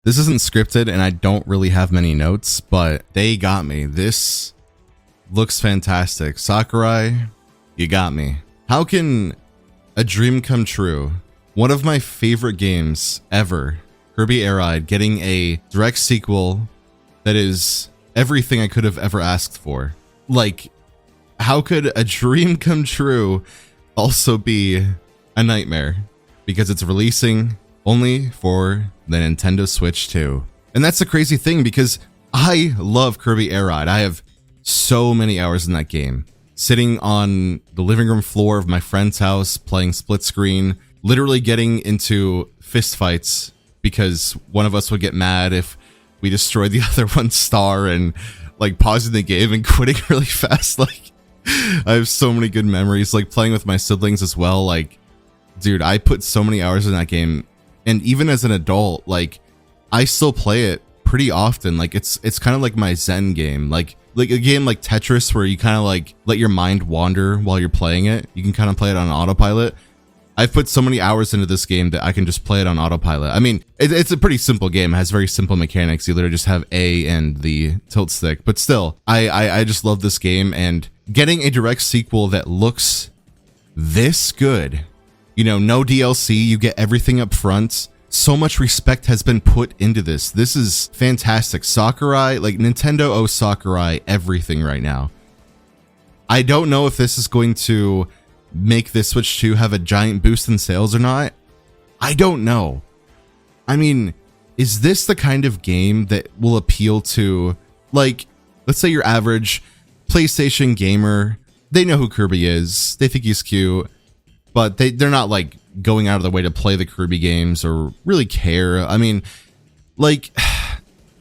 This isn't scripted and I don't really have many notes, but they got me. This looks fantastic. Sakurai, you got me. How can a dream come true? One of my favorite games ever, Kirby Air Ride, getting a direct sequel that is everything I could have ever asked for. Like, how could a dream come true also be a nightmare? Because it's releasing only for the Nintendo Switch 2. And that's the crazy thing, because I love Kirby Air Ride. I have so many hours in that game. Sitting on the living room floor of my friend's house, playing split screen, literally getting into fist fights because one of us would get mad if we destroyed the other one's star, and like pausing the game and quitting really fast. Like, I have so many good memories, like playing with my siblings as well. Like, dude, I put so many hours in that game. And even as an adult, like, I still play it pretty often. Like, it's kind of like my Zen game. Like a game like Tetris, where you kind of like let your mind wander while you're playing it. You can kind of play it on autopilot. I've put so many hours into this game that I can just play it on autopilot. I mean, it's a pretty simple game. It has very simple mechanics. You literally just have A and the tilt stick. But still, I just love this game. And getting a direct sequel that looks this good, you know, no DLC, you get everything up front. So much respect has been put into this. This is fantastic. Sakurai, like, Nintendo owes Sakurai everything right now. I don't know if this is going to make this Switch 2 have a giant boost in sales or not. I don't know. I mean, is this the kind of game that will appeal to, like, let's say your average PlayStation gamer? They know who Kirby is. They think he's cute, but they're not like going out of their way to play the Kirby games or really care. I mean, like,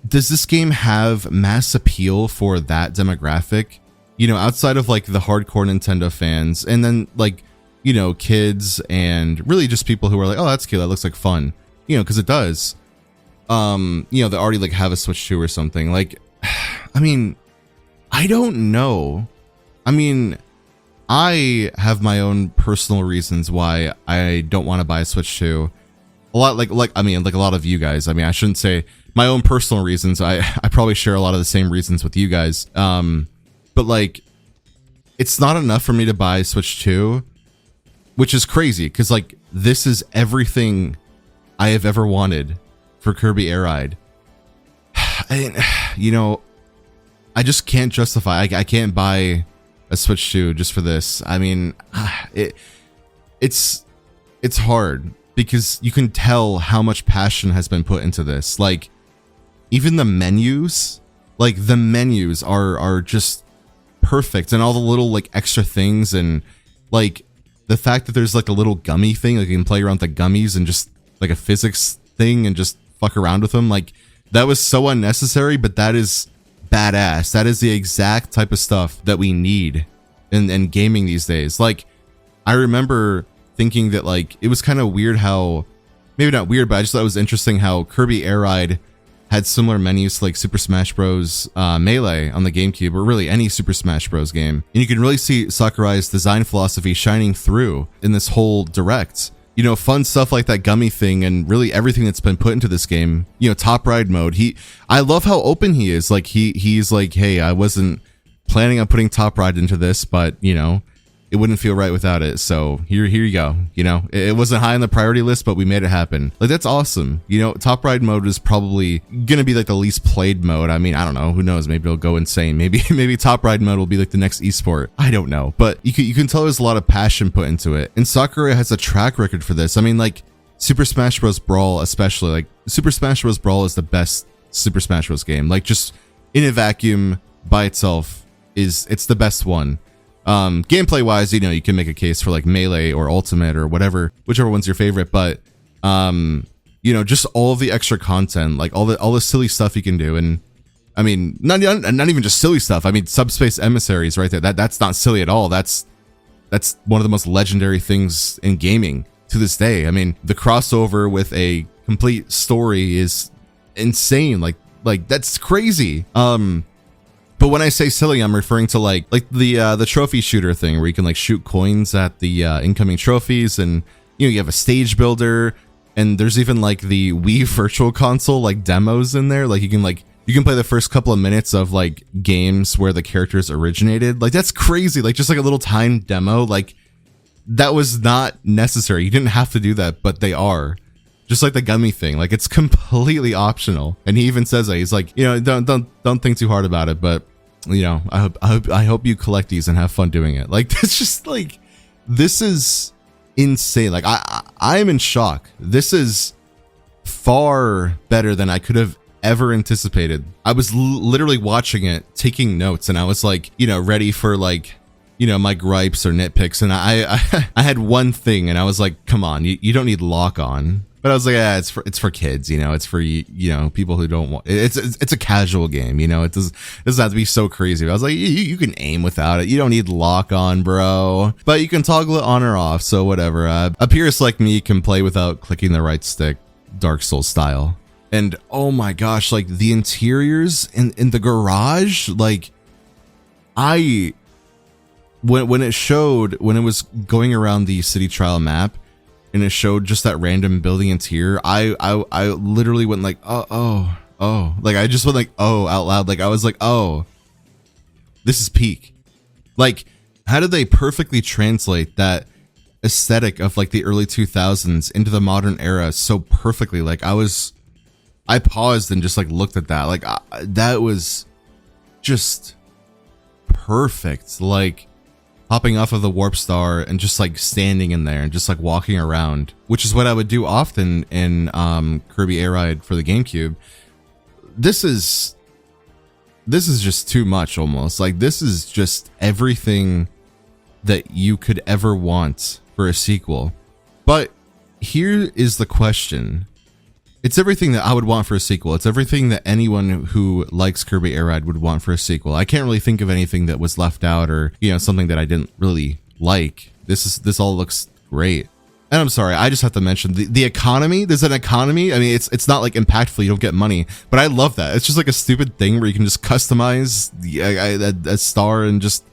does this game have mass appeal for that demographic? You know, outside of like the hardcore Nintendo fans, and then like, you know, kids and really just people who are like, oh, that's cute, that looks like fun, you know, because it does. You know, they already like have a Switch 2 or something. Like, I mean, I don't know. I mean, I have my own personal reasons why I don't want to buy a Switch 2. A lot like I mean, like a lot of you guys. I mean, I shouldn't say my own personal reasons. I probably share a lot of the same reasons with you guys. But like, it's not enough for me to buy Switch 2, which is crazy because like this is everything I have ever wanted for Kirby Air Ride. And, you know, I just can't justify. I can't buy a Switch 2 just for this. I mean, it's hard because you can tell how much passion has been put into this. Like, even the menus, like the menus are just perfect, and all the little like extra things, and like the fact that there's like a little gummy thing, like you can play around with the gummies and just like a physics thing and just fuck around with them. Like, that was so unnecessary, but that is badass. That is the exact type of stuff that we need in gaming these days. Like, I remember thinking that like it was kind of weird how, maybe not weird, but I just thought it was interesting how Kirby Air Ride had similar menus to like Super Smash Bros. Melee on the GameCube, or really any Super Smash Bros. Game. And you can really see Sakurai's design philosophy shining through in this whole direct. You know, fun stuff like that gummy thing and really everything that's been put into this game. You know, top ride mode. I love how open he is. Like, he's like, hey, I wasn't planning on putting top ride into this, but you know, it wouldn't feel right without it. So here you go. You know, it wasn't high on the priority list, but we made it happen. Like, that's awesome. You know, top ride mode is probably gonna be like the least played mode. I mean, I don't know. Who knows? Maybe it'll go insane. Maybe top ride mode will be like the next esport. I don't know. But you can tell there's a lot of passion put into it. And Sakurai has a track record for this. I mean, like Super Smash Bros. Brawl, especially. Like, Super Smash Bros. Brawl is the best Super Smash Bros. Game. Like, just in a vacuum by itself, it's the best one. Gameplay wise, you know, you can make a case for like Melee or Ultimate or whatever, whichever one's your favorite, but you know, just all of the extra content, like all the silly stuff you can do. And I mean, not even just silly stuff. I mean, Subspace Emissaries right there, that's not silly at all. That's one of the most legendary things in gaming to this day. I mean, the crossover with a complete story is insane. Like that's crazy. But when I say silly, I'm referring to like the trophy shooter thing, where you can like shoot coins at the incoming trophies, and you know, you have a stage builder, and there's even like the Wii Virtual Console like demos in there. Like you can play the first couple of minutes of like games where the characters originated. Like that's crazy. Like just like a little timed demo. Like that was not necessary. You didn't have to do that, but they are. Just like the gummy thing. Like it's completely optional. And he even says that he's like, you know, don't think too hard about it, but you know, I hope you collect these and have fun doing it. Like it's just like, this is insane. Like I'm in shock. This is far better than I could have ever anticipated. I was literally watching it, taking notes, and I was like, you know, ready for like, you know, my gripes or nitpicks. And I had one thing, and I was like, come on, you don't need lock on. But I was like, yeah, it's for kids, you know, it's for, you know, people who don't want, it's a casual game, you know, it doesn't have to be so crazy. I was like, you can aim without it. You don't need lock on, bro, but you can toggle it on or off. So whatever. A purist like me can play without clicking the right stick, Dark Souls style. And oh my gosh, like the interiors in the garage, like when it was going around the city trial map, and it showed just that random building interior, I literally went like, oh, like I just went like, oh, out loud. Like I was like, oh, this is peak. Like, how did they perfectly translate that aesthetic of like the early 2000s into the modern era so perfectly? Like I paused and just like looked at that. Like that was just perfect. Like hopping off of the warp star and just like standing in there and just like walking around, which is what I would do often in Kirby Air Ride for the GameCube. This is just too much almost. Like this is just everything that you could ever want for a sequel. But here is the question. It's everything that I would want for a sequel. It's everything that anyone who likes Kirby Air Ride would want for a sequel. I can't really think of anything that was left out or, you know, something that I didn't really like. This all looks great. And I'm sorry, I just have to mention the economy. There's an economy. I mean, it's not like impactful. You don't get money, but I love that. It's just like a stupid thing where you can just customize a star and just,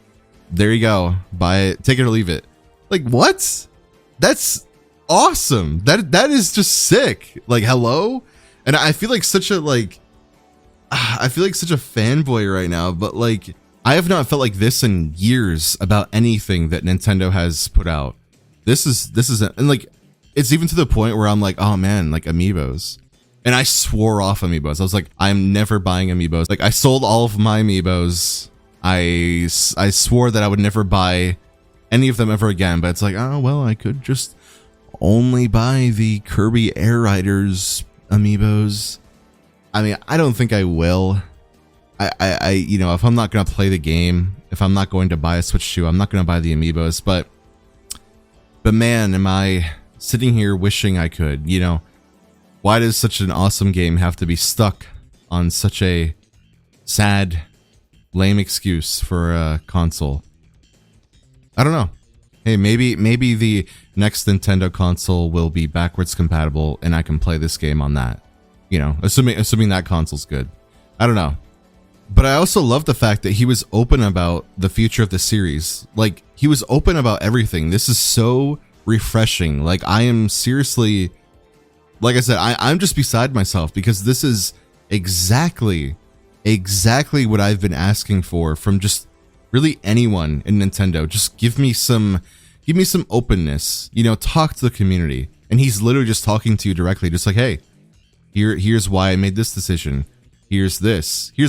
there you go. Buy it, take it or leave it. Like what? That's awesome. That is just sick. Like hello. And I feel like such a fanboy right now, but like I have not felt like this in years about anything that Nintendo has put out. This is and like it's even to the point where I'm like, oh man, like Amiibos. And I swore off Amiibos. I was like, I'm never buying Amiibos. Like I sold all of my Amiibos. I swore that I would never buy any of them ever again, but it's like, oh well, I could just only buy the Kirby Air Riders Amiibos. I mean, I don't think I will. I you know, if I'm not gonna play the game, if I'm not going to buy a Switch 2, I'm not gonna buy the Amiibos. But man, am I sitting here wishing I could, you know? Why does such an awesome game have to be stuck on such a sad, lame excuse for a console? I don't know. Hey, maybe the next Nintendo console will be backwards compatible and I can play this game on that. You know, assuming that console's good. I don't know. But I also love the fact that he was open about the future of the series. Like, he was open about everything. This is so refreshing. Like, I am seriously, like I said, I'm just beside myself because this is exactly what I've been asking for from just really anyone in Nintendo. Just give me some openness, you know, talk to the community. And he's literally just talking to you directly, just like, hey, here's why I made this decision. Here's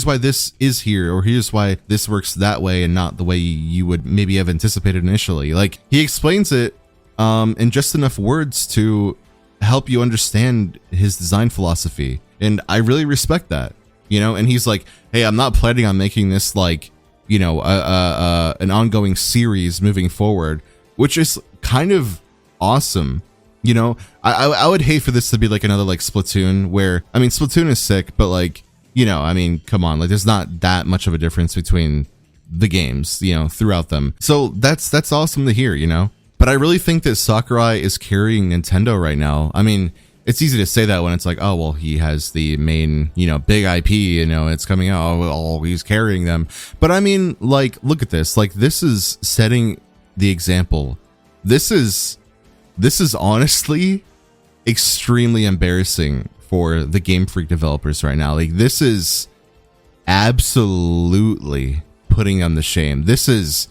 why this is here, or here's why this works that way and not the way you would maybe have anticipated initially. Like, he explains it in just enough words to help you understand his design philosophy. And I really respect that, you know. And he's like, hey, I'm not planning on making this like, you know, an ongoing series moving forward, which is kind of awesome. You know, I would hate for this to be like another like Splatoon, where, I mean, Splatoon is sick, but like, you know, I mean, come on, like there's not that much of a difference between the games, you know, throughout them. So that's awesome to hear, you know. But I really think that Sakurai is carrying Nintendo right now. I mean, it's easy to say that when it's like, oh, well, he has the main, you know, big IP, you know, it's coming out, oh, he's carrying them. But I mean, like, look at this. Like, this is setting the example. This is honestly extremely embarrassing for the Game Freak developers right now. Like, this is absolutely putting them to shame. This is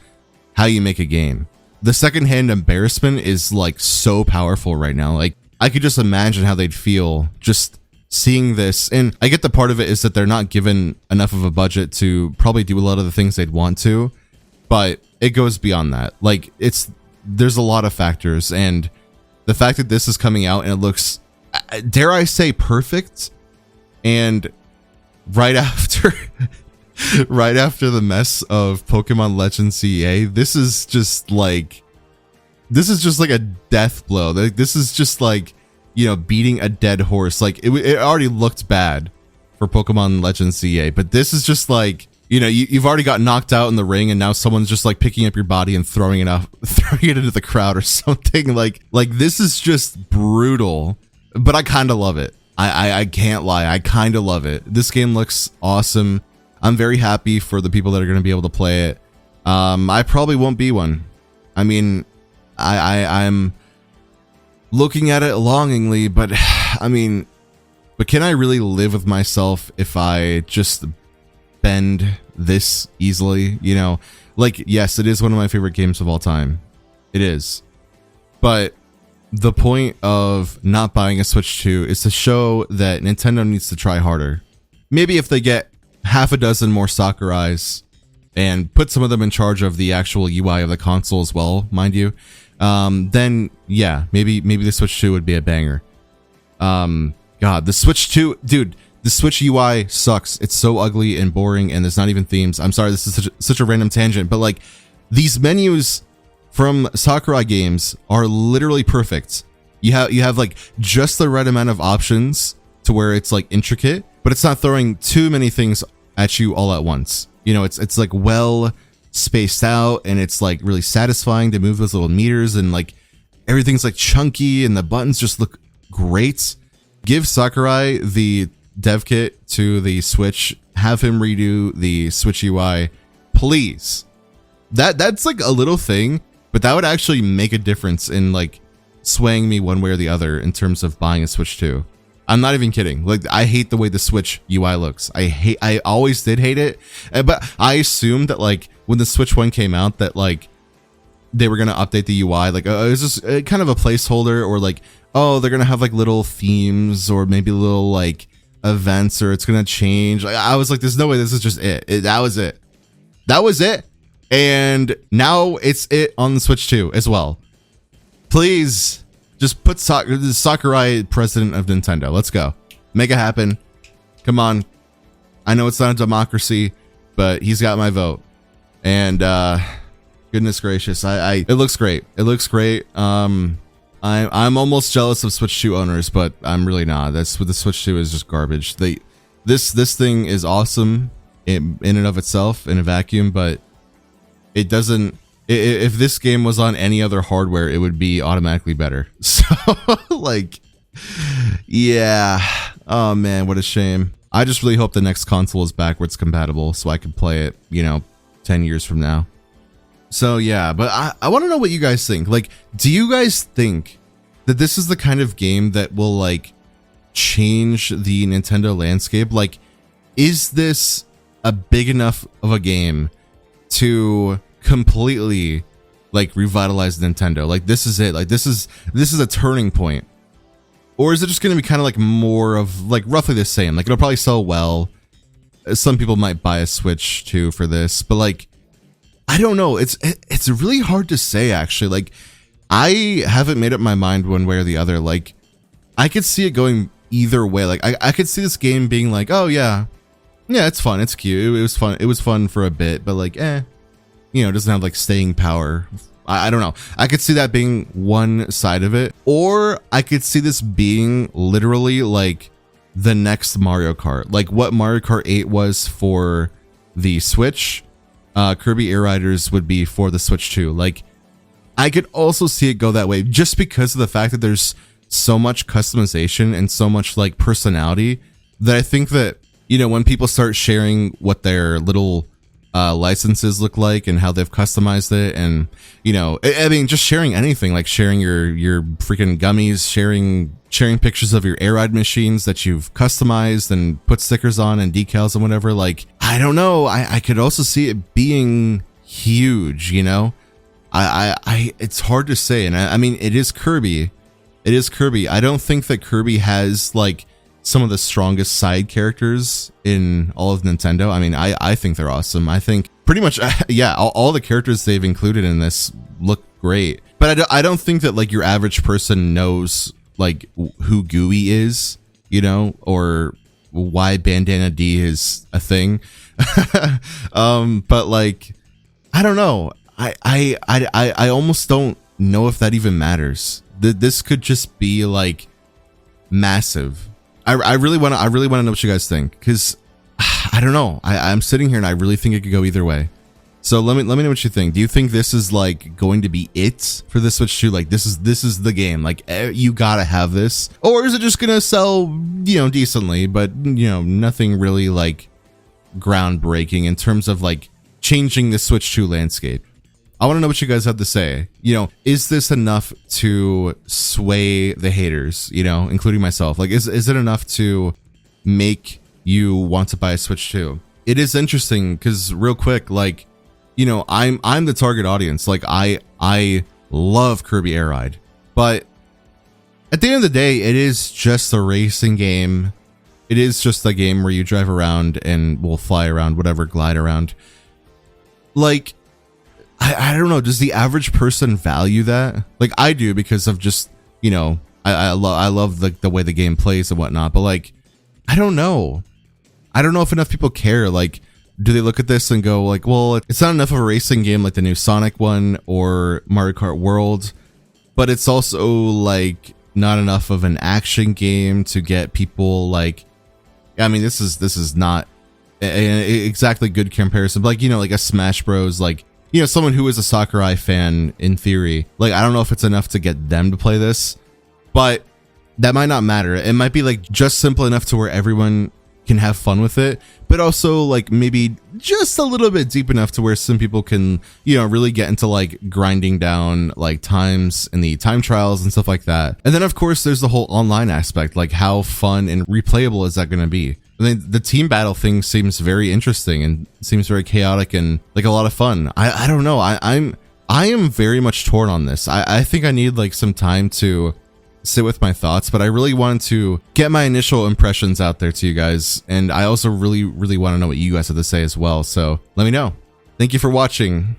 how you make a game. The secondhand embarrassment is like so powerful right now. Like, I could just imagine how they'd feel just seeing this. And I get the part of it is that they're not given enough of a budget to probably do a lot of the things they'd want to, but it goes beyond that. Like, there's a lot of factors, and the fact that this is coming out and it looks, dare I say, perfect, and right after right after the mess of Pokemon Legends CEA, this is just like a death blow. This is just like, you know, beating a dead horse. Like, it already looked bad for Pokemon Legends CEA, but this is just like, you know, you've already got knocked out in the ring, and now someone's just like picking up your body and throwing it into the crowd or something. Like this is just brutal, but I kind of love it. I can't lie, I kind of love it. This game looks awesome. I'm very happy for the people that are going to be able to play it. I probably won't be one. I mean, I'm looking at it longingly, but I mean, but can I really live with myself if I just bend this easily? You know, like, yes, it is one of my favorite games of all time. It is. But the point of not buying a Switch 2 is to show that Nintendo needs to try harder. Maybe if they get half a dozen more Sakurais and put some of them in charge of the actual UI of the console as well, mind you, then yeah, maybe the Switch 2 would be a banger. God, the Switch 2, dude, the Switch UI sucks. It's so ugly and boring, and there's not even themes. I'm sorry, this is such a random tangent, but like, these menus from Sakurai games are literally perfect. You have like just the right amount of options to where it's like intricate, but it's not throwing too many things at you all at once. You know, it's like well spaced out, and it's like really satisfying to move those little meters, and like everything's like chunky, and the buttons just look great. Give Sakurai the dev kit to the Switch, have him redo the Switch UI, please. That's like a little thing, but that would actually make a difference in like swaying me one way or the other in terms of buying a Switch 2. I'm not even kidding. Like, I hate the way the Switch UI looks. I always did hate it, but I assumed that like when the Switch 1 came out that like they were going to update the UI. Like, it was just kind of a placeholder, or like, oh, they're going to have like little themes or maybe little like events, or it's going to change. I was like, there's no way this is just it. That was it. That was it. And now it's it on the Switch 2 as well. Please just put Sakurai president of Nintendo. Let's go. Make it happen. Come on. I know it's not a democracy, but he's got my vote. And goodness gracious, it looks great. It looks great. I'm almost jealous of Switch 2 owners, but I'm really not. That's what the Switch 2 is, just garbage. This thing is awesome in and of itself in a vacuum, but it doesn't. If this game was on any other hardware, it would be automatically better. So, like, yeah. Oh man, what a shame. I just really hope the next console is backwards compatible so I can play it, you know, 10 years from now. So yeah, but I want to know what you guys think. Like, do you guys think that this is the kind of game that will like change the Nintendo landscape? Like, is this a big enough of a game to completely like revitalize Nintendo? Like, this is it. Like, this is a turning point. Or is it just going to be kind of like more of like roughly the same? Like, it'll probably sell well. Some people might buy a Switch 2 for this, but like, I don't know. It's really hard to say, actually. Like, I haven't made up my mind one way or the other. Like, I could see it going either way. Like, I could see this game being like, oh yeah, it's fun, it's cute, it was fun, it was fun for a bit, but like, you know, it doesn't have like staying power. I don't know. I could see that being one side of it, or I could see this being literally like the next Mario Kart, like what Mario Kart 8 was for the Switch. Kirby Air Riders would be for the Switch 2. Like, I could also see it go that way, just because of the fact that there's so much customization and so much like personality, that I think that, you know, when people start sharing what their little licenses look like and how they've customized it. And you know, I mean, just sharing anything, like sharing your freaking gummies, sharing pictures of your air ride machines that you've customized and put stickers on and decals and whatever. Like, I don't know, I could also see it being huge, you know. I it's hard to say. And I mean, it is Kirby. I don't think that Kirby has like some of the strongest side characters in all of Nintendo. I mean, I think they're awesome. I think pretty much, yeah, all the characters they've included in this look great. But I don't think that like your average person knows like who Gooey is, you know, or why Bandana D is a thing. But like, I don't know. I almost don't know if that even matters. This could just be like massive. I really want to know what you guys think, because I don't know. I'm sitting here and I really think it could go either way. So let me know what you think. Do you think this is like going to be it for the Switch 2? Like this is the game. Like you gotta have this, or is it just gonna sell, you know, decently, but you know, nothing really like groundbreaking in terms of like changing the Switch 2 landscape? I want to know what you guys have to say. You know, is this enough to sway the haters, you know, including myself? Like, is it enough to make you want to buy a Switch 2? It is interesting because real quick, like, you know, I'm the target audience. Like, I love Kirby Air Ride, but at the end of the day, it is just a racing game. It is just a game where you drive around and will fly around, whatever, glide around. Like, I don't know. Does the average person value that? Like I do, because of just, you know, I love the way the game plays and whatnot. But like, I don't know if enough people care. Like, do they look at this and go like, well, it's not enough of a racing game like the new Sonic one or Mario Kart World, but it's also like not enough of an action game to get people like, I mean, this is not an exactly good comparison, but like, you know, like a Smash Bros, like, you know, someone who is a Sakurai fan in theory, like, I don't know if it's enough to get them to play this, but that might not matter. It might be like just simple enough to where everyone can have fun with it, but also like maybe just a little bit deep enough to where some people can, you know, really get into like grinding down like times in the time trials and stuff like that. And then of course there's the whole online aspect, like how fun and replayable is that going to be? I mean, the team battle thing seems very interesting and seems very chaotic and like a lot of fun. I don't know. I am very much torn on this. I think I need like some time to sit with my thoughts, but I really wanted to get my initial impressions out there to you guys. And I also really want to know what you guys have to say as well. So let me know. Thank you for watching.